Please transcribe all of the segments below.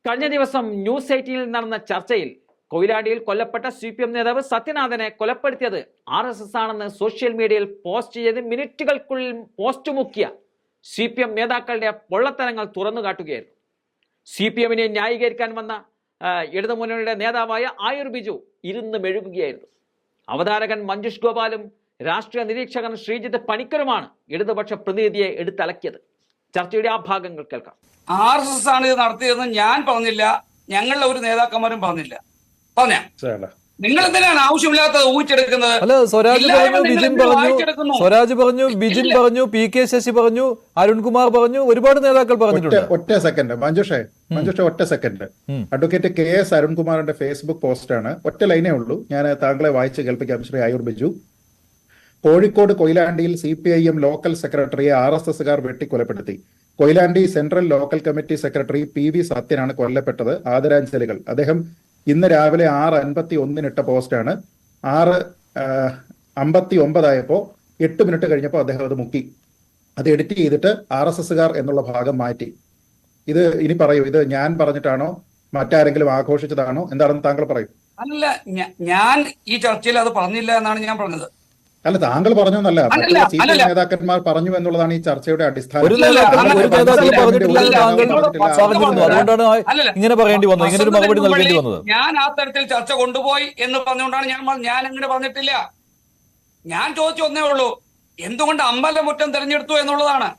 കഴിഞ്ഞ ദിവസം ന്യൂസ് 18 നടന്ന ചർച്ചയിൽ കൊയിലാണ്ടിയിൽ കൊല്ലപ്പെട്ട CPM നേതാവ് സത്യനാഥനെ കൊലപ്പെടുത്തിയത് RSS ആണെന്ന് സോഷ്യൽ മീഡിയയിൽ പോസ്റ്റ് ചെയ്ത് മിനിറ്റുകൾക്കുള്ളിൽ പോസ്റ്റ് മുക്കിയ CPM നേതാക്കളുടെ പൊള്ളത്തരങ്ങൾ തുറന്നു കാട്ടുകയായിരുന്നു. CPMനെ ന്യായീകരിക്കാൻ വന്ന ഇടതുമുന്നണിയുടെ നേതാവായ ആയൂർ ബിജു ഇരുന്ന് മെഴുകുകയായിരുന്നു. അവതാരകൻ മഞ്ജുഷ് ഗോപാലും രാഷ്ട്രീയ നിരീക്ഷകൻ ശ്രീജിത്ത് പണിക്കരുമാണ് ഇടതുപക്ഷ പ്രതിനിധിയെ എടുത്തലക്കിയത്. ചർച്ചയുടെ ആ ഭാഗങ്ങൾ കേൾക്കാം. RSS ആണ് ഇത് നടത്തിയതെന്ന് ഞാൻ പറഞ്ഞില്ല, ഞങ്ങളുടെ ഒരു നേതാക്കന്മാരും പറഞ്ഞില്ല. പറഞ്ഞ നിങ്ങൾ എന്തിനാണ് ആവശ്യമില്ലാത്തത് ഊഹിച്ചെടുക്കുന്നത്? അല്ല, സ്വരാജ് പറഞ്ഞു, ബിജിൻ പറഞ്ഞു, PK ശശി പറഞ്ഞു, അരുൺകുമാർ പറഞ്ഞു, ഒരുപാട് നേതാക്കൾ പറഞ്ഞിട്ടുണ്ട്. ഒറ്റ സെക്കൻഡ് മഞ്ജുഷ ഒറ്റ സെക്കൻഡ്. അഡ്വക്കേറ്റ് KS അരുൺകുമാറിന്റെ ഫേസ്ബുക്ക് പോസ്റ്റാണ്. ഒറ്റ ലൈനേ ഉള്ളൂ, ഞാൻ താങ്കളെ വായിച്ച് കേൾപ്പിക്കാം. ശ്രീ ആയൂർ ബിജു, കോഴിക്കോട് കൊയിലാണ്ടിയിൽ CPIM ലോക്കൽ സെക്രട്ടറിയെ RSSകാർ വെട്ടിക്കൊലപ്പെടുത്തി. Koyilandy central local committee secretary PV സത്യനാണ് കൊല്ലപ്പെട്ടത്. ആദരാഞ്ജലികൾ. അദ്ദേഹം ഇന്ന് രാവിലെ 6:51 ഇട്ട പോസ്റ്റാണ്. 6:59 ആയപ്പോൾ 8 മിനിറ്റ് കഴിഞ്ഞപ്പോൾ അദ്ദേഹം അത് മുക്കി. അത് എഡിറ്റ് ചെയ്തിട്ട് RSSകാർ എന്നുള്ള ഭാഗം മാറ്റി. ഇത് ഇനി പറയൂ, ഇത് ഞാൻ പറഞ്ഞിട്ടാണോ മറ്റാരെങ്കിലും ആഘോഷിച്ചതാണോ എന്താണെന്ന് താങ്കൾ പറയൂ. അല്ല, ഞാൻ ഈ ചർച്ചയിൽ അത് പറഞ്ഞില്ല എന്നാണ് ഞാൻ പറഞ്ഞത്. അല്ല, താങ്കൾ പറഞ്ഞോന്നല്ല, നേതാക്കന്മാർ പറഞ്ഞു എന്നുള്ളതാണ് ഈ ചർച്ചയുടെ അടിസ്ഥാനം. ഇങ്ങനെ പറയേണ്ടി വന്നു, ഇങ്ങനെ ഒരു മറുപടി നൽകേണ്ടി വന്നത്. ഞാൻ ആ തരത്തിൽ ചർച്ച കൊണ്ടുപോയി എന്ന് പറഞ്ഞുകൊണ്ടാണ് ഞാൻ അങ്ങനെ പറഞ്ഞിട്ടില്ല. ഞാൻ ചോദിച്ചു ഒന്നേ ഉള്ളൂ, എന്തുകൊണ്ട് അമ്പലമുറ്റം തെരഞ്ഞെടുത്തു എന്നുള്ളതാണ്.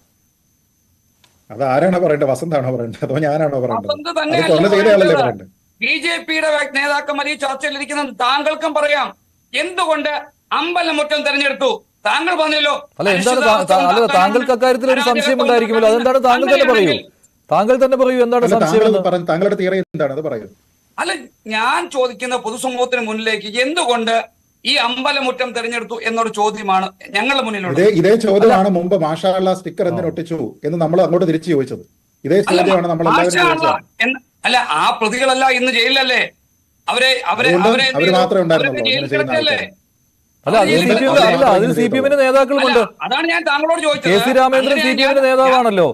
അത് ആരാണോ പറയേണ്ടത്? വസന്താണോ പറയേണ്ടത് അതോ ഞാനാണോ പറയേണ്ടത്? BJPയുടെ നേതാക്കന്മാർ ഈ ചർച്ചയിൽ ഇരിക്കുന്നത്. താങ്കൾക്കും പറയാം എന്തുകൊണ്ട് അമ്പലമുറ്റം തെരഞ്ഞെടുത്തു. താങ്കൾ പറഞ്ഞല്ലോ. അല്ല, എന്താണ് താങ്കൾക്ക് അക്കാര്യത്തിൽ ഒരു സംശയം ഉണ്ടായിരിക്കുമല്ലോ, അതെന്താണ്? താങ്കൾ തന്നെ പറയൂ, എന്താണ് സംശയം? താങ്കളുടെ തിയറി എന്താണ്, അത് പറയൂ. അല്ല, ഞാൻ ചോദിക്കുന്ന പൊതുസമൂഹത്തിന് മുന്നിലേക്ക് എന്തുകൊണ്ട് ഈ അമ്പലമുറ്റം തെരഞ്ഞെടുത്തു എന്നൊരു ചോദ്യമാണ് ഞങ്ങളുടെ മുന്നിലുള്ളത്. ഇതേ ചോദ്യമാണ് മുമ്പ് മാഷാ അല്ലാഹ് സ്റ്റിക്കർ എന്തിനൊട്ടിച്ചു എന്ന് നമ്മൾ അങ്ങോട്ട് തിരിച്ചു ചോദിച്ചത്. ഇതേ ചോദ്യമാണ് നമ്മൾ. അല്ല, ആ പ്രതികളല്ല ഇന്ന് ജയിലിലല്ലേ? അവരെ മാത്രമേ ഉണ്ടായിരുന്നുള്ളൂ. അല്ല, അതിൽ CPMന്റെ നേതാക്കളുമുണ്ട്. അതാണ് ഞാൻ താങ്കളോട് ചോദിച്ചത്. KC രാമേന്ദ്രൻ CPMന്റെ നേതാവാണല്ലോ.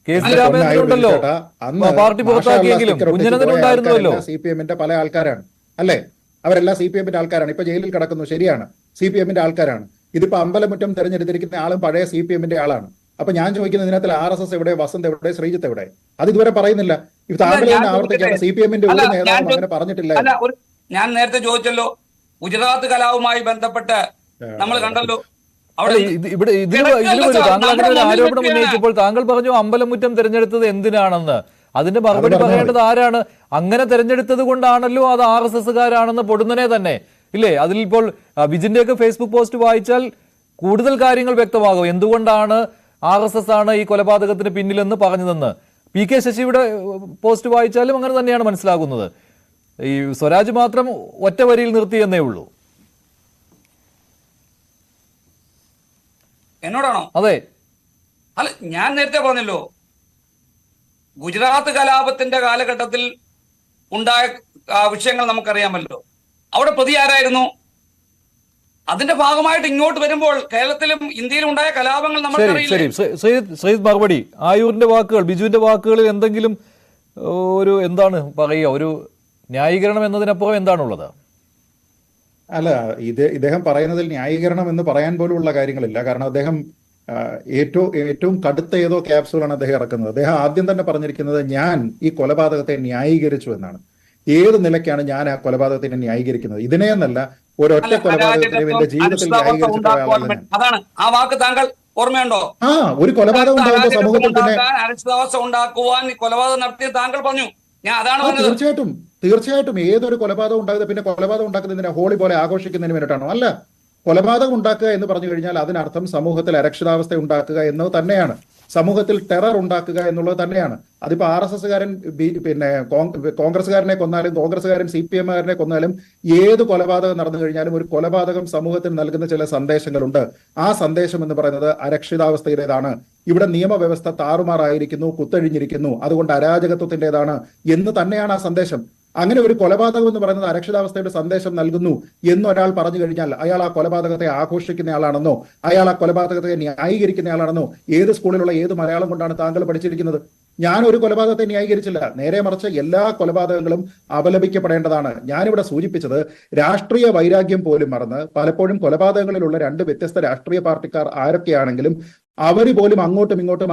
KC രാമേന്ദ്രൻ ഉണ്ടല്ലോ, പാർട്ടി പുറത്താക്കിയെങ്കിലും കുഞ്ഞനന്ദനുണ്ടായിരുന്നല്ലോ. CPMന്റെ പല ആൾക്കാരാണ് അല്ലേ? അവരെല്ലാം CPMന്റെ ആൾക്കാരാണ്. ഇപ്പൊ ജയിലിൽ കിടക്കുന്നു, ശരിയാണ്, CPMന്റെ ആൾക്കാരാണ്. ഇതിപ്പോ അമ്പലമുറ്റം തെരഞ്ഞെടുത്തിരിക്കുന്ന ആളും പഴയ CPMന്റെ ആളാണ്. അപ്പൊ ഞാൻ ചോദിക്കുന്ന ഇതിനകത്തിൽ RSS എവിടെ, വസന്ത് എവിടെ, ശ്രീജിത്ത് എവിടെ? അത് ഇതുവരെ പറയുന്നില്ല. ഇത് താങ്കൾ തന്നെ ആവർത്തിക്കാണ്. CPMന്റെ ഒരു നേതാവും അങ്ങനെ പറഞ്ഞിട്ടില്ല. ഞാൻ നേരത്തെ ചോദിച്ചല്ലോ, ഗുജറാത്ത് കലാപവുമായി ബന്ധപ്പെട്ട് നമ്മൾ കണ്ടല്ലോ. ഇവിടെ താങ്കൾ അങ്ങനെ ഒരു ആരോപണം ഉന്നയിച്ചപ്പോൾ താങ്കൾ പറഞ്ഞു അമ്പലമുറ്റം തെരഞ്ഞെടുത്തത് എന്തിനാണെന്ന്. അതിന്റെ മറുപടി പറയേണ്ടത് ആരാണ്? അങ്ങനെ തെരഞ്ഞെടുത്തത് കൊണ്ടാണല്ലോ അത് RSSകാരാണെന്ന് പൊടുന്നനെ തന്നെ ഇല്ലേ? അതിലിപ്പോൾ വിജിന്റെയൊക്കെ ഫേസ്ബുക്ക് പോസ്റ്റ് വായിച്ചാൽ കൂടുതൽ കാര്യങ്ങൾ വ്യക്തമാകും. എന്തുകൊണ്ടാണ് RSS ആണ് ഈ കൊലപാതകത്തിന് പിന്നിലെന്ന് പറഞ്ഞതെന്ന്. PK ശശിയുടെ പോസ്റ്റ് വായിച്ചാലും അങ്ങനെ തന്നെയാണ് മനസ്സിലാകുന്നത്. ഈ സ്വരാജ് മാത്രം ഒറ്റ വരിയിൽ നിർത്തി എന്നേ ഉള്ളൂ. എന്നോടാണോ? അതെ. അല്ല, ഞാൻ നേരത്തെ പറഞ്ഞല്ലോ, ഗുജറാത്ത് കലാപത്തിന്റെ കാലഘട്ടത്തിൽ ഉണ്ടായ വിഷയങ്ങൾ നമുക്കറിയാമല്ലോ. അവിടെ പ്രതി ആരായിരുന്നു? അതിന്റെ ഭാഗമായിട്ട് ഇങ്ങോട്ട് വരുമ്പോൾ കേരളത്തിലും ഇന്ത്യയിലും ഉണ്ടായ കലാപങ്ങൾ നമുക്കറിയില്ല. മറുപടി ആയൂരിന്റെ വാക്കുകൾ, ബിജുവിന്റെ വാക്കുകളിൽ എന്തെങ്കിലും ഒരു എന്താണ് പറയുക, ഒരു ന്യായീകരണം എന്നതിനപ്പുറം എന്താണുള്ളത്? അല്ല, ഇദ്ദേഹം പറയുന്നതിൽ ന്യായീകരണം എന്ന് പറയാൻ പോലുള്ള കാര്യങ്ങളില്ല. കാരണം അദ്ദേഹം ഏറ്റവും കടുത്ത ഏതോ ക്യാപ്സൂളാണ് അദ്ദേഹം ഇറക്കുന്നത്. അദ്ദേഹം ആദ്യം തന്നെ പറഞ്ഞിരിക്കുന്നത് ഞാൻ ഈ കൊലപാതകത്തെ ന്യായീകരിച്ചു എന്നാണ്. ഏത് നിലയ്ക്കാണ് ഞാൻ ആ കൊലപാതകത്തിനെ ന്യായീകരിക്കുന്നത്? ഇതിനെ എന്നല്ല, ഒരൊറ്റ കൊലപാതകത്തിനെ എന്റെ ജീവിതത്തിൽ അതാണ് ആ വാക്ക് താങ്കൾ ഓർമ്മയുണ്ടോ? ഒരു കൊലപാതകം ഉണ്ടാകുമ്പോൾ സമൂഹത്തിൽ പിന്നെ അരക്ഷിതാവസ്ഥ ഉണ്ടാക്കുവാൻ കൊലപാതകം നടത്തിയ താങ്കൾ പറഞ്ഞു. ഞാൻ അതാണ് തീർച്ചയായിട്ടും ഏതൊരു കൊലപാതകം ഉണ്ടാകുന്നത് പിന്നെ കൊലപാതകം ഉണ്ടാക്കുന്നതിന് ഹോളി പോലെ ആഘോഷിക്കുന്നതിന് വേണ്ടിയിട്ടാണോ? അല്ല, കൊലപാതകം ഉണ്ടാക്കുക എന്ന് പറഞ്ഞു കഴിഞ്ഞാൽ അതിനർത്ഥം സമൂഹത്തിൽ അരക്ഷിതാവസ്ഥ ഉണ്ടാക്കുക എന്നത് തന്നെയാണ്. സമൂഹത്തിൽ ടെറർ ഉണ്ടാക്കുക എന്നുള്ളത് തന്നെയാണ്. അതിപ്പോ RSSകാരൻ പിന്നെ കോൺഗ്രസ്സുകാരനെ കൊന്നാലും കോൺഗ്രസ്സുകാരൻ CPMകാരനെ കൊന്നാലും ഏത് കൊലപാതകം നടന്നു കഴിഞ്ഞാലും ഒരു കൊലപാതകം സമൂഹത്തിന് നൽകുന്ന ചില സന്ദേശങ്ങളുണ്ട്. ആ സന്ദേശം എന്ന് പറയുന്നത് അരക്ഷിതാവസ്ഥയുടേതാണ്. ഇവിടെ നിയമവ്യവസ്ഥ താറുമാറായിരിക്കുന്നു, കുത്തഴിഞ്ഞിരിക്കുന്നു, അതുകൊണ്ട് അരാജകത്വത്തിൻ്റെതാണ് എന്ന് തന്നെയാണ് ആ സന്ദേശം. അങ്ങനെ ഒരു കൊലപാതകം എന്ന് പറയുന്നത് അരക്ഷിതാവസ്ഥയുടെ സന്ദേശം നൽകുന്നു എന്നൊരാൾ പറഞ്ഞു കഴിഞ്ഞാൽ അയാൾ ആ കൊലപാതകത്തെ ആഘോഷിക്കുന്നയാളാണെന്നോ അയാൾ ആ കൊലപാതകത്തെ ന്യായീകരിക്കുന്നയാളാണെന്നോ ഏത് സ്കൂളിലുള്ള ഏത് മലയാളം കൊണ്ടാണ് താങ്കൾ പഠിച്ചിരിക്കുന്നത്? ഞാൻ ഒരു കൊലപാതകത്തെ ന്യായീകരിച്ചില്ല. നേരെ മറിച്ച് എല്ലാ കൊലപാതകങ്ങളും അപലപിക്കപ്പെടേണ്ടതാണ്. ഞാനിവിടെ സൂചിപ്പിച്ചത് രാഷ്ട്രീയ വൈരാഗ്യം പോലും മറന്ന് പലപ്പോഴും കൊലപാതകങ്ങളിലുള്ള രണ്ട് വ്യത്യസ്ത രാഷ്ട്രീയ പാർട്ടിക്കാർ ആരൊക്കെയാണെങ്കിലും അവർ പോലും അങ്ങോട്ടും ഇങ്ങോട്ടും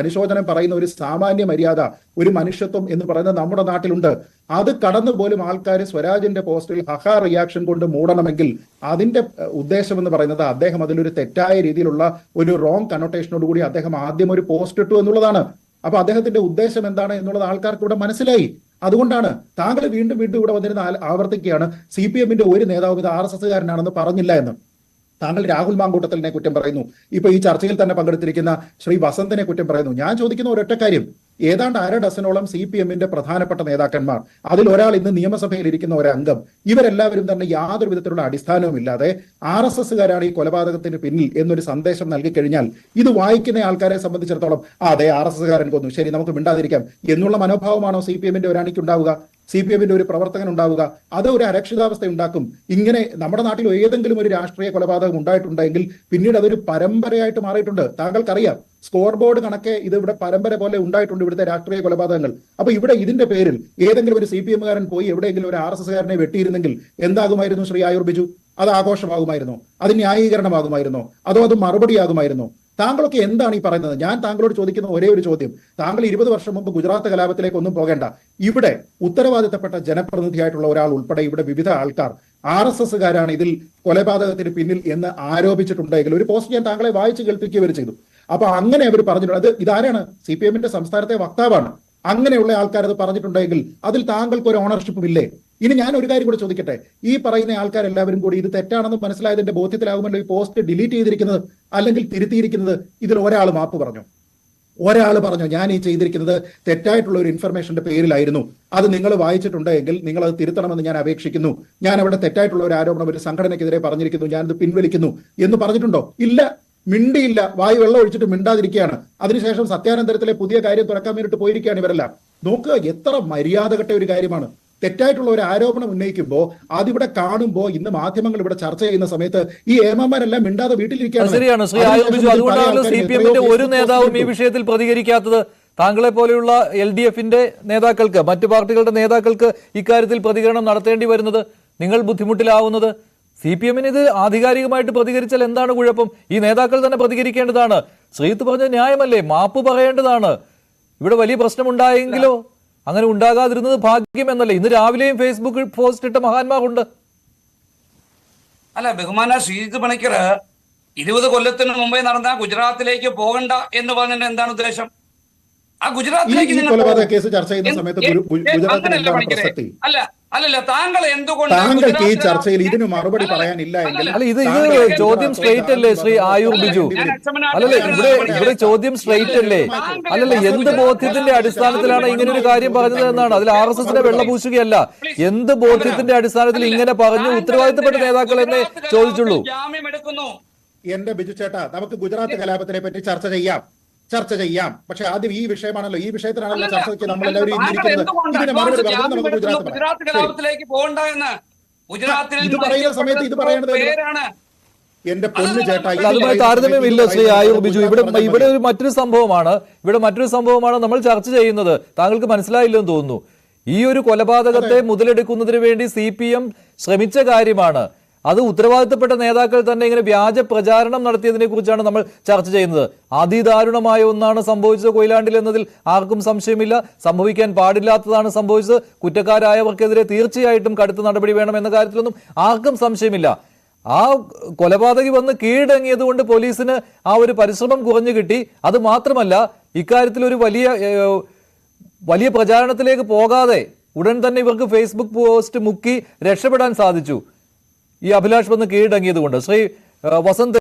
അനുശോചനം പറയുന്ന ഒരു സാമാന്യ മര്യാദ, ഒരു മനുഷ്യത്വം എന്ന് പറയുന്നത് നമ്മുടെ നാട്ടിലുണ്ട്. അത് കടന്നു പോലും ആൾക്കാർ സ്വരാജിന്റെ പോസ്റ്റിൽ ഹഹ റിയാക്ഷൻ കൊണ്ട് മൂടണമെങ്കിൽ അതിന്റെ ഉദ്ദേശം എന്ന് പറയുന്നത് അദ്ദേഹം അതിലൊരു തെറ്റായ രീതിയിലുള്ള ഒരു റോങ് കണോട്ടേഷനോട് കൂടി അദ്ദേഹം ആദ്യം ഒരു പോസ്റ്റ് ഇട്ടു എന്നുള്ളതാണ്. അപ്പൊ അദ്ദേഹത്തിന്റെ ഉദ്ദേശം എന്താണ് എന്നുള്ളത് ആൾക്കാർക്ക് ഇവിടെ മനസ്സിലായി. അതുകൊണ്ടാണ് താങ്കൾ വീണ്ടും വീണ്ടും ഇവിടെ വന്നിരുന്ന ആവർത്തിക്കുകയാണ് CPM-ന്റെ ഒരു നേതാവും ഇത് RSS-കാരനാണെന്ന് പറഞ്ഞില്ല എന്ന്. താങ്കൾ രാഹുൽ മാങ്കൂട്ടത്തലിനെ കുറ്റം പറയുന്നു. ഇപ്പൊ ഈ ചർച്ചയിൽ തന്നെ പങ്കെടുത്തിരിക്കുന്ന ശ്രീ വസന്തിനെ കുറ്റം പറയുന്നു. ഞാൻ ചോദിക്കുന്ന ഒരൊറ്റ കാര്യം, ഏതാണ്ട് 1/2 ഡസനോളം CPM-ന്റെ പ്രധാനപ്പെട്ട നേതാക്കന്മാർ, അതിൽ ഒരാൾ ഇന്ന് നിയമസഭയിൽ ഇരിക്കുന്ന ഒരംഗം, ഇവരെല്ലാവരും തന്നെ യാതൊരു വിധത്തിലുള്ള അടിസ്ഥാനവുമില്ലാതെ RSS-കാരാണ് ഈ കൊലപാതകത്തിന് പിന്നിൽ എന്നൊരു സന്ദേശം നൽകി കഴിഞ്ഞാൽ ഇത് വായിക്കുന്ന ആൾക്കാരെ സംബന്ധിച്ചിടത്തോളം അതെ RSS-കാരൻ കൊന്നു, ശരി നമുക്ക് മിണ്ടാതിരിക്കാം എന്നുള്ള മനോഭാവമാണോ CPM-ന്റെ ഒരാണിക്ക് ഉണ്ടാവുക, CPM-ന്റെ ഒരു പ്രവർത്തകൻ ഉണ്ടാവുക? അത് ഒരു അരക്ഷിതാവസ്ഥ ഉണ്ടാക്കും. ഇങ്ങനെ നമ്മുടെ നാട്ടിൽ ഏതെങ്കിലും ഒരു രാഷ്ട്രീയ കൊലപാതകം ഉണ്ടായിട്ടുണ്ടെങ്കിൽ പിന്നീട് അതൊരു പരമ്പരയായിട്ട് മാറിയിട്ടുണ്ട്. താങ്കൾക്കറിയാം, സ്കോർ ബോർഡ് കണക്കെ ഇത് ഇവിടെ പരമ്പര പോലെ ഉണ്ടായിട്ടുണ്ട് ഇവിടുത്തെ രാഷ്ട്രീയ കൊലപാതകങ്ങൾ. അപ്പൊ ഇവിടെ ഇതിന്റെ പേരിൽ ഏതെങ്കിലും ഒരു CPM-കാരൻ പോയി എവിടെയെങ്കിലും ഒരു RSS-കാരനെ വെട്ടിയിരുന്നെങ്കിൽ എന്താകുമായിരുന്നു ശ്രീ ആയൂർ ബിജു? അത് ആഘോഷമാകുമായിരുന്നോ? അത് ന്യായീകരണമാകുമായിരുന്നോ? അതോ അത് മറുപടിയാകുമായിരുന്നോ? താങ്കളൊക്കെ എന്താണ് ഈ പറയുന്നത്? ഞാൻ താങ്കളോട് ചോദിക്കുന്ന ഒരേ ഒരു ചോദ്യം, താങ്കൾ 20 വർഷം മുമ്പ് ഗുജറാത്ത് കലാപത്തിലേക്ക് ഒന്നും പോകേണ്ട. ഇവിടെ ഉത്തരവാദിത്തപ്പെട്ട ജനപ്രതിനിധിയായിട്ടുള്ള ഒരാൾ ഉൾപ്പെടെ ഇവിടെ വിവിധ ആൾക്കാർ RSS-കാരാണ് ഇതിൽ കൊലപാതകത്തിന് പിന്നിൽ എന്ന് ആരോപിച്ചിട്ടുണ്ടെങ്കിൽ ഒരു പോസ്റ്റ് ഞാൻ താങ്കളെ വായിച്ചു കേൾപ്പിക്കുകയും ചെയ്തു. അപ്പൊ അങ്ങനെ അവർ പറഞ്ഞിട്ടുണ്ട്. അത് ഇതാരാണ്? CPM-ന്റെ സംസ്ഥാനത്തെ വക്താവാണ്. അങ്ങനെയുള്ള ആൾക്കാർ അത് പറഞ്ഞിട്ടുണ്ടെങ്കിൽ അതിൽ താങ്കൾക്ക് ഒരു ഓണർഷിപ്പും ഇല്ലേ? ഇനി ഞാൻ ഒരു കാര്യം കൂടി ചോദിക്കട്ടെ, ഈ പറയുന്ന ആൾക്കാരെല്ലാവരും കൂടി ഇത് തെറ്റാണെന്ന് മനസ്സിലായതിന്റെ ബോധ്യത്തിലാകുമല്ലോ ഈ പോസ്റ്റ് ഡിലീറ്റ് ചെയ്തിരിക്കുന്നത് അല്ലെങ്കിൽ തിരുത്തിയിരിക്കുന്നത്. ഇതിൽ ഒരാൾ മാപ്പ് പറഞ്ഞു, ഒരാൾ പറഞ്ഞു ഞാൻ ഈ ചെയ്തിരിക്കുന്നത് തെറ്റായിട്ടുള്ള ഒരു ഇൻഫർമേഷന്റെ പേരിലായിരുന്നു, അത് നിങ്ങൾ വായിച്ചിട്ടുണ്ടെങ്കിൽ നിങ്ങൾ അത് തിരുത്തണമെന്ന് ഞാൻ അപേക്ഷിക്കുന്നു, ഞാൻ അവിടെ തെറ്റായിട്ടുള്ള ഒരു ആരോപണം ഒരു സംഘടനയ്ക്കെതിരെ പറഞ്ഞിരിക്കുന്നു, ഞാനത് പിൻവലിക്കുന്നു എന്ന് പറഞ്ഞിട്ടുണ്ടോ? ഇല്ല, മിണ്ടിയില്ല, വായു വെള്ളം ഒഴിച്ചിട്ട് മിണ്ടാതിരിക്കുകയാണ്. അതിനുശേഷം സത്യാനന്തരത്തിലെ പുതിയ കാര്യം തുറക്കാൻ വേണ്ടിയിട്ട് പോയിരിക്കുകയാണ് ഇവരെല്ലാം. നോക്കുക, എത്ര മര്യാദകെട്ട ഒരു കാര്യമാണ്. തെറ്റായിട്ടുള്ള ഒരു ആരോപണം ഉന്നയിക്കുമ്പോൾ അതിവിടെ കാണുമ്പോൾ ഇന്ന് മാധ്യമങ്ങൾ ഇവിടെ ചർച്ച ചെയ്യുന്ന സമയത്ത് ഈ ഏമാന്മാരെല്ലാം മിണ്ടാതെ വീട്ടിലിരിക്കുകയാണ്. ശരിയാണ് ശ്രീ ആയൂർ ബിജു, അതുകൊണ്ടാണല്ലോ CPM-ന്റെ ഒരു നേതാവും ഈ വിഷയത്തിൽ പ്രതികരിക്കാത്തത്. താങ്കളെ പോലെയുള്ള LDF-ന്റെ നേതാക്കൾക്ക്, മറ്റു പാർട്ടികളുടെ നേതാക്കൾക്ക് ഇക്കാര്യത്തിൽ പ്രതികരണം നടത്തേണ്ടി വരുന്നത്, നിങ്ങൾ ബുദ്ധിമുട്ടിലാവുന്നത്. CPM-ന് ഇത് ആധികാരികമായിട്ട് പ്രതികരിച്ചാൽ എന്താണ് കുഴപ്പം? ഈ നേതാക്കൾ തന്നെ പ്രതികരിക്കേണ്ടതാണ്. ശ്രീത്ത് പറഞ്ഞ ന്യായമല്ലേ, മാപ്പ് പറയേണ്ടതാണ്. ഇവിടെ വലിയ പ്രശ്നമുണ്ടായെങ്കിലോ അങ്ങനെ ഉണ്ടാകാതിരുന്നത് ഭാഗ്യം എന്നല്ലേ? ഇന്ന് രാവിലെയും ഫേസ്ബുക്കിൽ പോസ്റ്റ് ഇട്ട മഹാന്മാരുണ്ട്. അല്ല, ബഹുമാന ശ്രീജിത്ത് പണിക്കർ 20 കൊല്ലത്തിന് മുമ്പേ നടന്ന ഗുജറാത്തിലേക്ക് പോകണ്ട എന്ന് പറഞ്ഞിട്ട് എന്താണ് ഉദ്ദേശം? ആ ഗുജറാത്തിലേക്ക് കേസ് ചർച്ച ചെയ്യുന്ന സമയത്ത് അല്ലല്ല, താങ്കൾ എന്തുകൊണ്ട് താങ്കൾക്ക് ഈ ചർച്ചയിൽ ഇതിന് മറുപടി പറയാനില്ല എങ്കിൽ അല്ല, ഇത് ചോദ്യം സ്ട്രെയിറ്റ് അല്ലേ ശ്രീ ആയൂർ ബിജു? അല്ലല്ലേ, ഇവിടെ ചോദ്യം സ്ട്രെയിറ്റ് അല്ലേ? അല്ലല്ല, എന്ത് ബോധ്യത്തിന്റെ അടിസ്ഥാനത്തിലാണ് ഇങ്ങനെ ഒരു കാര്യം പറഞ്ഞത് എന്നാണ്. അതിൽ RSS-നെ വെള്ളപൂശുകയല്ല. എന്ത് ബോധ്യത്തിന്റെ അടിസ്ഥാനത്തിൽ ഇങ്ങനെ പറഞ്ഞു ഉത്തരവാദിത്തപ്പെട്ട നേതാക്കൾ എന്നേ ചോദിച്ചുള്ളൂ. എന്റെ ബിജു ചേട്ടാ, നമുക്ക് ഗുജറാത്ത് കലാപത്തിനെ പറ്റി ചർച്ച ചെയ്യാം. പക്ഷെ ആദ്യം ഈ വിഷയമാണല്ലോ, ഈ വിഷയത്തിനാണല്ലോ ചർച്ചയ്ക്ക് നമ്മളെല്ലാവരും ഗുജറാത്ത് കലാപത്തിലേക്ക് പോകണ്ട എന്ന് ഇത് പറയുന്ന സമയത്ത് ഇത് പറയേണ്ടത് എന്റെ പൊന്നു ചേട്ടാ, അതുമായി താരതമ്യമില്ല ശ്രീ ആയൂർ ബിജു. ഇവിടെ ഒരു മറ്റൊരു സംഭവമാണ് നമ്മൾ ചർച്ച ചെയ്യുന്നത്. താങ്കൾക്ക് മനസ്സിലായില്ലെന്ന് തോന്നുന്നു. ഈ ഒരു കൊലപാതകത്തെ മുതലെടുക്കുന്നതിന് വേണ്ടി CPM ശ്രമിച്ച കാര്യമാണ്. അത് ഉത്തരവാദിത്തപ്പെട്ട നേതാക്കൾ തന്നെ ഇങ്ങനെ വ്യാജ പ്രചാരണം നടത്തിയതിനെ കുറിച്ചാണ് നമ്മൾ ചർച്ച ചെയ്യുന്നത്. അതിദാരുണമായ ഒന്നാണ് സംഭവിച്ചത് കൊയിലാണ്ടിൽ എന്നതിൽ ആർക്കും സംശയമില്ല. സംഭവിക്കാൻ പാടില്ലാത്തതാണ് സംഭവിച്ചത്. കുറ്റക്കാരായവർക്കെതിരെ തീർച്ചയായിട്ടും കടുത്ത നടപടി വേണം എന്ന കാര്യത്തിലൊന്നും ആർക്കും സംശയമില്ല. ആ കൊലപാതകി വന്ന് കീഴടങ്ങിയത് കൊണ്ട് പോലീസിന് ആ ഒരു പരിശ്രമം കുറഞ്ഞു കിട്ടി. അത് മാത്രമല്ല, ഇക്കാര്യത്തിൽ ഒരു വലിയ പ്രചാരണത്തിലേക്ക് പോകാതെ ഉടൻ തന്നെ ഇവർക്ക് ഫേസ്ബുക്ക് പോസ്റ്റ് മുക്കി രക്ഷപ്പെടാൻ സാധിച്ചു, ഈ അഭിലാഷ് വന്ന് കീഴടങ്ങിയത് കൊണ്ട്. ശ്രീ വസന്ത്